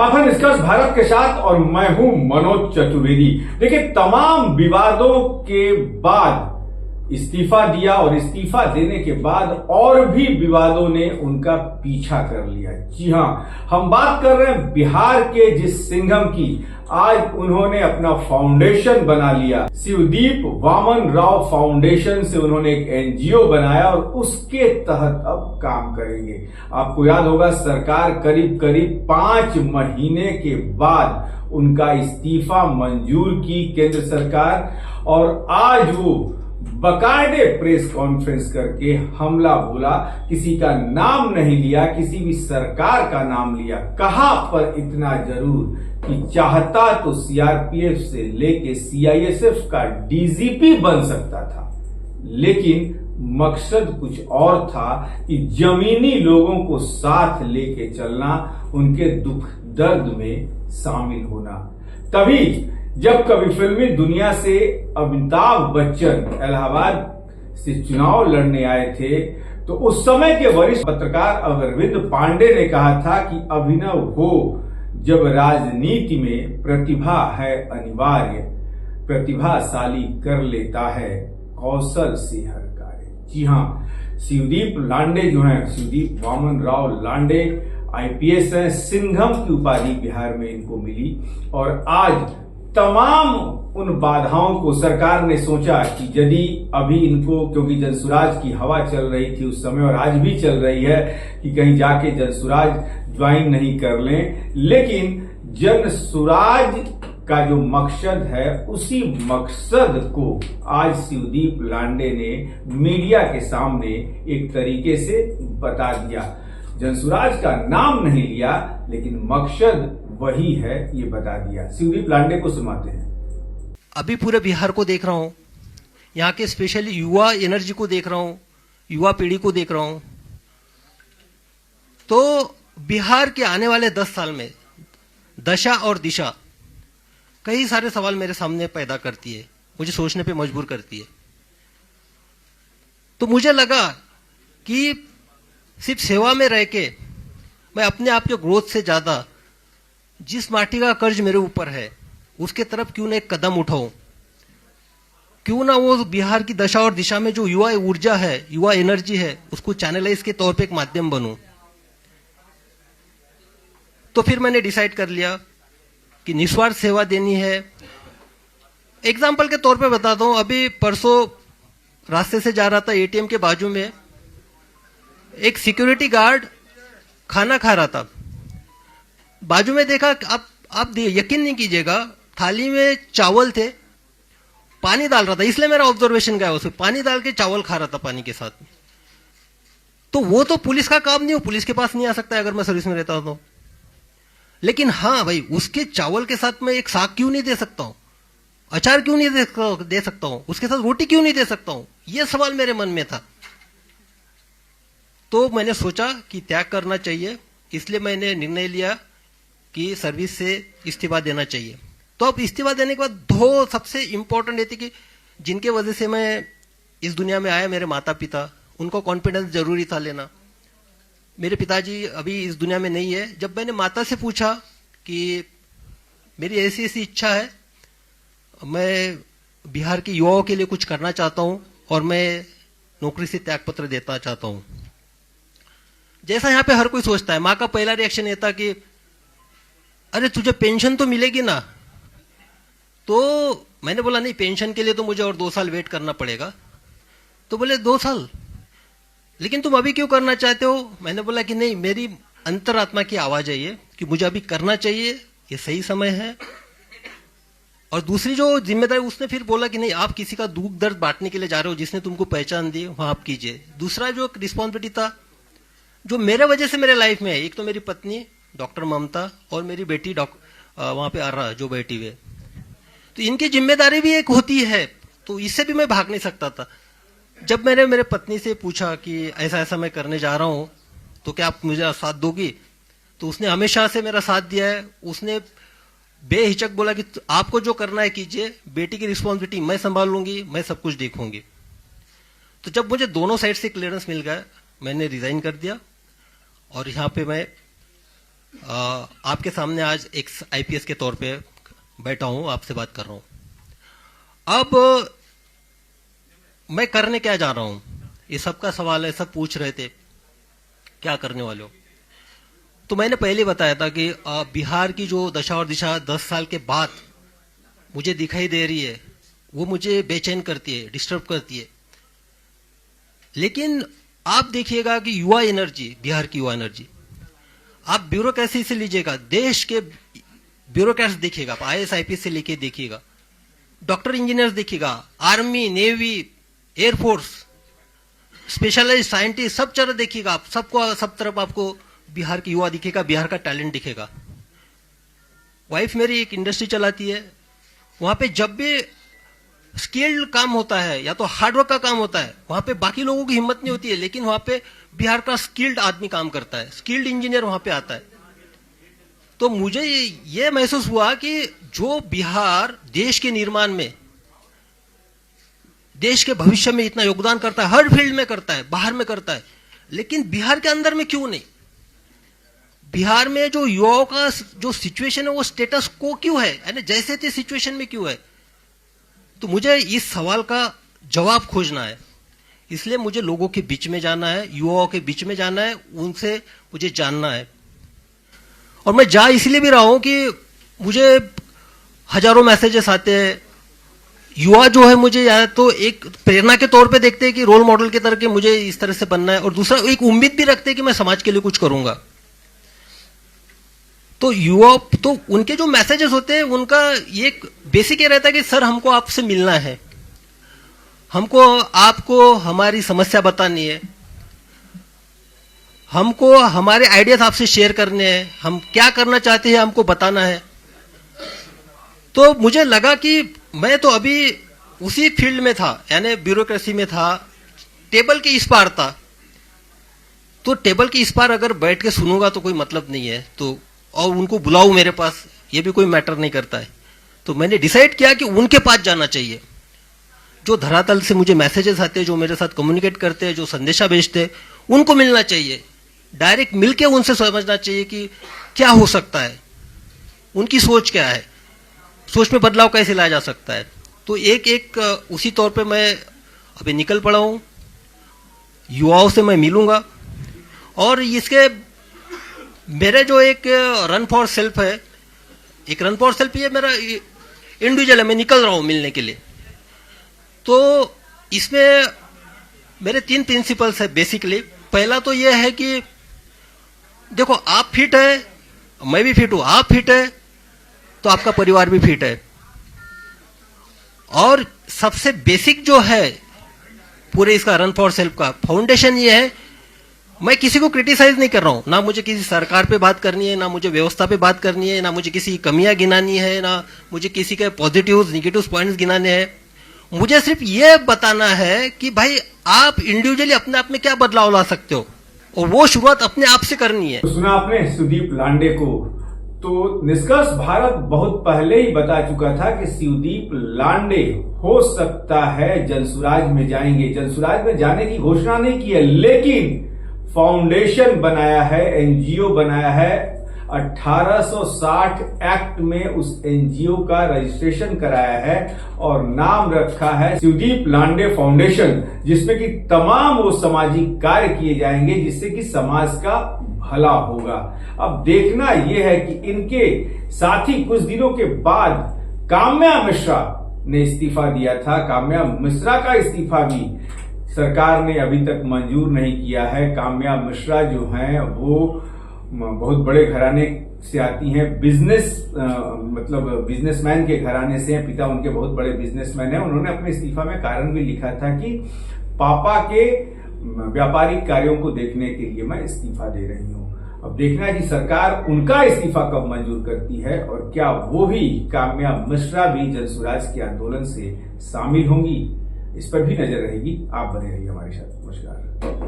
आप हैं निष्कर्ष भारत के साथ और मैं हूं मनोज चतुर्वेदी। देखिए, तमाम विवादों के बाद इस्तीफा दिया और इस्तीफा देने के बाद और भी विवादों ने उनका पीछा कर लिया। जी हां, हम बात कर रहे हैं बिहार के जिस सिंघम की। आज उन्होंने अपना फाउंडेशन बना लिया। शिवदीप वामन राव फाउंडेशन से उन्होंने एक एनजीओ बनाया और उसके तहत अब काम करेंगे। आपको याद होगा, सरकार करीब करीब 5 महीने के बाद उनका इस्तीफा मंजूर की केंद्र सरकार, और आज वो बकायदे प्रेस कॉन्फ्रेंस करके हमला बोला। किसी का नाम नहीं लिया, किसी भी सरकार का नाम लिया। कहा पर इतना जरूर कि चाहता तो सीआरपीएफ से लेके सीआईएसएफ का डीजीपी बन सकता था, लेकिन मकसद कुछ और था कि जमीनी लोगों को साथ लेके चलना, उनके दुख दर्द में शामिल होना। तभी जब कभी फिल्मी दुनिया से अमिताभ बच्चन इलाहाबाद से चुनाव लड़ने आए थे, तो उस समय के वरिष्ठ पत्रकार अरविंद पांडे ने कहा था कि अभिनव हो जब राजनीति में प्रतिभा है अनिवार्य, प्रतिभाशाली कर लेता है कौशल से हर कार्य। जी हां, शिवदीप लांडे जो हैं, शिवदीप वामन राव लांडे आईपीएस हैं। सिंघम की उपाधि बिहार में इनको मिली और आज तमाम उन बाधाओं को सरकार ने सोचा कि यदि अभी इनको, क्योंकि जनसुराज की हवा चल रही थी उस समय और आज भी चल रही है, कि कहीं जाके जनसुराज ज्वाइन नहीं कर लें, लेकिन जनसुराज का जो मकसद है उसी मकसद को आज शिवदीप लांडे ने मीडिया के सामने एक तरीके से बता दिया। जनसुराज का नाम नहीं लिया, लेकिन मकसद वही है, ये बता दिया। शिवदीप लांडे को सुनाते हैं। अभी पूरे बिहार को देख रहा हूं, यहाँ के स्पेशली युवा एनर्जी को देख रहा हूं, युवा पीढ़ी को देख रहा हूं, तो बिहार के आने वाले 10 साल में दशा और दिशा कई सारे सवाल मेरे सामने पैदा करती है, मुझे सोचने पे मजबूर करती है। तो मुझे लगा कि सिर्फ सेवा में रह के मैं अपने आप के ग्रोथ से ज्यादा जिस माटी का कर्ज मेरे ऊपर है उसके तरफ क्यों ना एक कदम उठाऊं, क्यों ना वो बिहार की दशा और दिशा में जो युवा ऊर्जा है, युवा एनर्जी है, उसको चैनलाइज के तौर पे एक माध्यम बनूं। तो फिर मैंने डिसाइड कर लिया कि निस्वार्थ सेवा देनी है। एग्जाम्पल के तौर पे बताता हूं, अभी परसों रास्ते से जा रहा था, एटीएम के बाजू में एक सिक्योरिटी गार्ड खाना खा रहा था। बाजू में देखा, आप यकीन नहीं कीजिएगा, थाली में चावल थे, पानी डाल रहा था, इसलिए मेरा ऑब्जर्वेशन गया, उसमें पानी डाल के चावल खा रहा था पानी के साथ। तो वो तो पुलिस का काम नहीं हो, पुलिस के पास नहीं आ सकता अगर मैं सर्विस में रहता तो। लेकिन हाँ भाई, उसके चावल के साथ मैं एक साग क्यों नहीं दे सकता हूं, अचार क्यों नहीं दे सकता हूं, उसके साथ रोटी क्यों नहीं दे सकता हूं, यह सवाल मेरे मन में था। तो मैंने सोचा कि त्याग करना चाहिए, इसलिए मैंने निर्णय लिया कि सर्विस से इस्तीफा देना चाहिए। तो अब इस्तीफा देने के बाद 2 सबसे इंपॉर्टेंट ये थी कि जिनके वजह से मैं इस दुनिया में आया, मेरे माता पिता, उनको कॉन्फिडेंस जरूरी था लेना। मेरे पिताजी अभी इस दुनिया में नहीं है। जब मैंने माता से पूछा कि मेरी ऐसी ऐसी इच्छा है, मैं बिहार के युवाओं के लिए कुछ करना चाहता हूं और मैं नौकरी से त्यागपत्र देना चाहता हूं, जैसा यहां पे हर कोई सोचता है, मां का पहला रिएक्शन ये था कि अरे तुझे पेंशन तो मिलेगी ना। तो मैंने बोला नहीं, पेंशन के लिए तो मुझे और 2 साल वेट करना पड़ेगा। तो बोले 2 साल, लेकिन तुम अभी क्यों करना चाहते हो? मैंने बोला कि नहीं, मेरी अंतरात्मा की आवाज है ये कि मुझे अभी करना चाहिए, ये सही समय है। और दूसरी जो जिम्मेदारी, उसने फिर बोला कि नहीं, आप किसी का दुख दर्द बांटने के लिए जा रहे हो, जिसने तुमको पहचान दी वहां आप कीजिए। दूसरा जो रिस्पॉन्सिबिलिटी था, जो मेरे वजह से मेरे लाइफ में है, एक तो मेरी पत्नी डॉक्टर ममता और मेरी बेटी वहां पे आ रहा जो बैठी हुई, तो इनकी जिम्मेदारी भी एक होती है, तो इससे भी मैं भाग नहीं सकता था। जब मैंने मेरे पत्नी से पूछा कि ऐसा ऐसा मैं करने जा रहा हूं, तो क्या आप मुझे साथ दोगी? तो उसने हमेशा से मेरा साथ दिया है। उसने बेहिचक बोला कि आपको जो करना है कीजिए, बेटी की रिस्पॉन्सिबिलिटी मैं संभाल लूंगी, मैं सब कुछ देखूंगी। तो जब मुझे दोनों साइड से क्लियरेंस मिल गया, मैंने रिजाइन कर दिया और यहाँ पे मैं आपके सामने आज एक आईपीएस के तौर पे बैठा हूं, आपसे बात कर रहा हूं। अब मैं करने क्या जा रहा हूं, ये सबका सवाल है। सब पूछ रहे थे क्या करने वाले हो। तो मैंने पहले बताया था कि बिहार की जो दशा और दिशा 10 साल के बाद मुझे दिखाई दे रही है, वो मुझे बेचैन करती है, डिस्टर्ब करती है। लेकिन आप देखिएगा कि युवा एनर्जी, बिहार की युवा एनर्जी, आप ब्यूरोक्रेसी से लीजिएगा, देश के ब्यूरोक्रेट्स देखिएगा, आप आईएएस आईपीएस से लेके देखिएगा, डॉक्टर इंजीनियर्स देखिएगा, army, navy, air force, specialised scientist, सब तरह देखिएगा आप, सब तरफ आपको बिहार की युवा दिखेगा, बिहार का टैलेंट दिखेगा। वाइफ मेरी एक इंडस्ट्री चलाती है, वहां पे जब भी स्किल्ड काम होता है या तो हार्डवर्क का काम होता है, वहां पे बाकी लोगों की हिम्मत नहीं होती है, लेकिन वहां पे बिहार का स्किल्ड आदमी काम करता है, स्किल्ड इंजीनियर वहां पे आता है। तो मुझे ये महसूस हुआ कि जो बिहार देश के निर्माण में, देश के भविष्य में इतना योगदान करता है, हर फील्ड में करता है, बाहर में करता है, लेकिन बिहार के अंदर में क्यों नहीं? बिहार में जो युवाओं का जो सिचुएशन है वो स्टेटस को क्यों है, यानी जैसे थे सिचुएशन में क्यों है? तो मुझे इस सवाल का जवाब खोजना है, इसलिए मुझे लोगों के बीच में जाना है, युवाओं के बीच में जाना है, उनसे मुझे जानना है। और मैं जा इसलिए भी रहा हूं कि मुझे हजारों मैसेजेस आते हैं। युवा जो है मुझे या तो एक प्रेरणा के तौर पे देखते हैं कि रोल मॉडल के तरह के मुझे इस तरह से बनना है, और दूसरा एक उम्मीद भी रखते हैं कि मैं समाज के लिए कुछ करूंगा। तो युवा, तो उनके जो मैसेजेस होते हैं उनका ये बेसिक ये रहता है कि सर हमको आपसे मिलना है, हमको आपको हमारी समस्या बतानी है, हमको हमारे आइडियाज आपसे शेयर करने हैं, हम क्या करना चाहते हैं हमको बताना है। तो मुझे लगा कि मैं तो अभी उसी फील्ड में था, यानी ब्यूरोक्रेसी में था, टेबल के इस पार था। तो टेबल के इस पार अगर बैठ के सुनूंगा तो कोई मतलब नहीं है, तो और उनको बुलाऊं मेरे पास, ये भी कोई मैटर नहीं करता है। तो मैंने डिसाइड किया कि उनके पास जाना चाहिए, जो धरातल से मुझे मैसेजेस आते हैं, जो मेरे साथ कम्युनिकेट करते हैं, जो संदेशा भेजते हैं, उनको मिलना चाहिए, डायरेक्ट मिलके उनसे समझना चाहिए कि क्या हो सकता है, उनकी सोच क्या है, सोच में बदलाव कैसे लाया जा सकता है। तो एक एक उसी तौर पे मैं अभी निकल पड़ा हूं, युवाओं से मैं मिलूंगा। और इसके मेरे जो एक रन फॉर सेल्फ है, एक रन फॉर सेल्फ ये मेरा इंडिविजुअल है, मैं निकल रहा हूं मिलने के लिए। तो इसमें मेरे 3 प्रिंसिपल्स है बेसिकली। पहला तो ये है कि देखो, आप फिट है, मैं भी फिट हूं, आप फिट है तो आपका परिवार भी फिट है। और सबसे बेसिक जो है पूरे इसका रन फॉर सेल्फ का फाउंडेशन ये है, मैं किसी को क्रिटिसाइज नहीं कर रहा हूं, ना मुझे किसी सरकार पे बात करनी है, ना मुझे व्यवस्था पे बात करनी है, ना मुझे किसी कमियां गिनानी है, ना मुझे किसी के पॉजिटिव्स निगेटिव पॉइंट्स गिनाने हैं। मुझे सिर्फ ये बताना है कि भाई आप इंडिविजुअली अपने आप में क्या बदलाव ला सकते हो, और वो शुरुआत अपने आप से करनी है। तो सुना आपने सुदीप लांडे को। तो निष्कर्ष भारत बहुत पहले ही बता चुका था कि सुदीप लांडे हो सकता है जनसुराज में जाएंगे। जनसुराज में जाने की घोषणा नहीं की है, लेकिन फाउंडेशन बनाया है, एनजीओ बनाया है। 1860 एक्ट में उस एनजीओ का रजिस्ट्रेशन कराया है और नाम रखा है सुदीप लांडे फाउंडेशन, जिसमें कि तमाम वो सामाजिक कार्य किए जाएंगे जिससे कि समाज का भला होगा। अब देखना यह है कि इनके साथी कुछ दिनों के बाद काम्या मिश्रा ने इस्तीफा दिया था। काम्या मिश्रा का इस्तीफा भी सरकार ने अभी तक मंजूर नहीं किया है। काम्या मिश्रा जो हैं वो बहुत बड़े घराने से आती हैं, मतलब बिजनेसमैन के घराने से हैं, पिता उनके बहुत बड़े बिजनेसमैन हैं। उन्होंने अपने इस्तीफा में कारण भी लिखा था कि पापा के व्यापारिक कार्यों को देखने के लिए मैं इस्तीफा दे रही हूं। अब देखना है कि सरकार उनका इस्तीफा कब मंजूर करती है, और क्या वो भी काम्या मिश्रा भी जनसुराज के आंदोलन से शामिल होंगी, इस पर भी नजर रहेगी। आप बने रहिए हमारे साथ। नमस्कार।